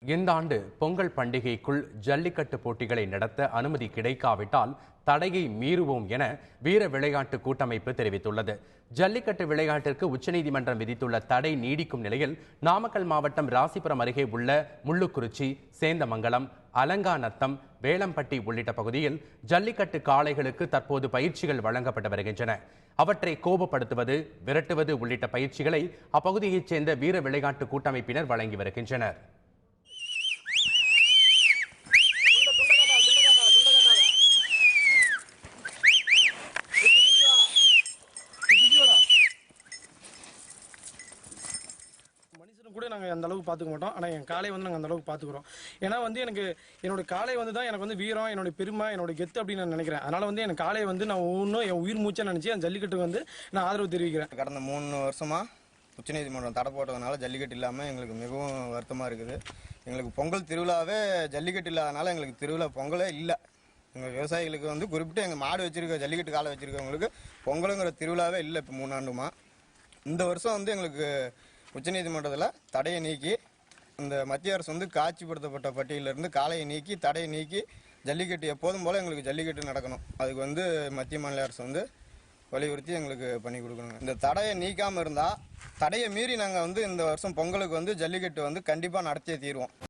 இந்த ஆண்டு பொங்கல் பண்டிகைக்குள் ஜல்லிக்கட்டு போட்டிகளை நடத்த அனுமதி கிடைக்காவிட்டால் தடையை மீறுவோம் என வீர விளையாட்டு கூட்டமைப்பு தெரிவித்துள்ளது. ஜல்லிக்கட்டு விளையாட்டிற்கு உச்சநீதிமன்றம் விதித்துள்ள தடை நீடிக்கும் நிலையில் நாமக்கல் மாவட்டம் ராசிபுரம் அருகே உள்ள முள்ளுக்குறிச்சி, சேந்தமங்கலம், அலங்காநத்தம், வேளம்பட்டி உள்ளிட்ட பகுதியில் ஜல்லிக்கட்டு காளைகளுக்கு தற்போது பயிற்சிகள் வழங்கப்பட்டு வருகின்றன. அவற்றை கோபப்படுத்துவது, விரட்டுவது உள்ளிட்ட பயிற்சிகளை அப்பகுதியைச் சேர்ந்த வீர விளையாட்டு கூட்டமைப்பினர் வழங்கி வருகின்றனர். மனுஷனும் கூட நாங்கள் அந்த அளவுக்கு பார்த்துக்க மாட்டோம். ஆனால் என் காலை வந்து நாங்கள் அந்த அளவுக்கு பார்த்துக்குறோம். ஏன்னா வந்து எனக்கு என்னோட காலை வந்து தான் எனக்கு வந்து வீரம், என்னோட பெருமை, என்னோட கெத்து அப்படின்னு நான் நினைக்கிறேன். அதனால வந்து என் காலையை வந்து நான் ஒன்றும் என் உயிர் மூச்சா நினச்சி அந்த ஜல்லிக்கட்டுக்கு வந்து நான் ஆதரவு தெரிவிக்கிறேன். கடந்த 3 வருஷமாக உச்சநீதிமன்றம் தடை போட்டதுனால ஜல்லிக்கட்டு இல்லாமல் எங்களுக்கு மிகவும் வருத்தமாக இருக்குது. எங்களுக்கு பொங்கல் திருவிழாவே ஜல்லிக்கட்டு இல்லாதனால எங்களுக்கு திருவிழா பொங்கலே இல்லை. எங்கள் விவசாயிகளுக்கு வந்து குறிப்பிட்டு எங்கள் மாடு வச்சுருக்க ஜல்லிக்கட்டு காலை வச்சுருக்கவங்களுக்கு பொங்கலுங்கிற திருவிழாவே இல்லை. இப்போ 3 ஆண்டுமா இந்த வருஷம் வந்து எங்களுக்கு உச்சநீதிமன்றத்தில் தடையை நீக்கி, இந்த மத்திய அரசு வந்து காட்சிப்படுத்தப்பட்ட பட்டியலிருந்து காளையை நீக்கி, தடையை நீக்கி ஜல்லிக்கட்டு எப்போதும் போல் எங்களுக்கு ஜல்லிக்கட்டு நடக்கணும். அதுக்கு வந்து மத்திய மாநில அரசு வந்து வலியுறுத்தி எங்களுக்கு பண்ணி கொடுக்கணும். இந்த தடையை நீக்காமல் இருந்தால், தடையை மீறி நாங்கள் வந்து இந்த வருஷம் பொங்கலுக்கு வந்து ஜல்லிக்கட்டு வந்து கண்டிப்பாக நடத்தியே தீருவோம்.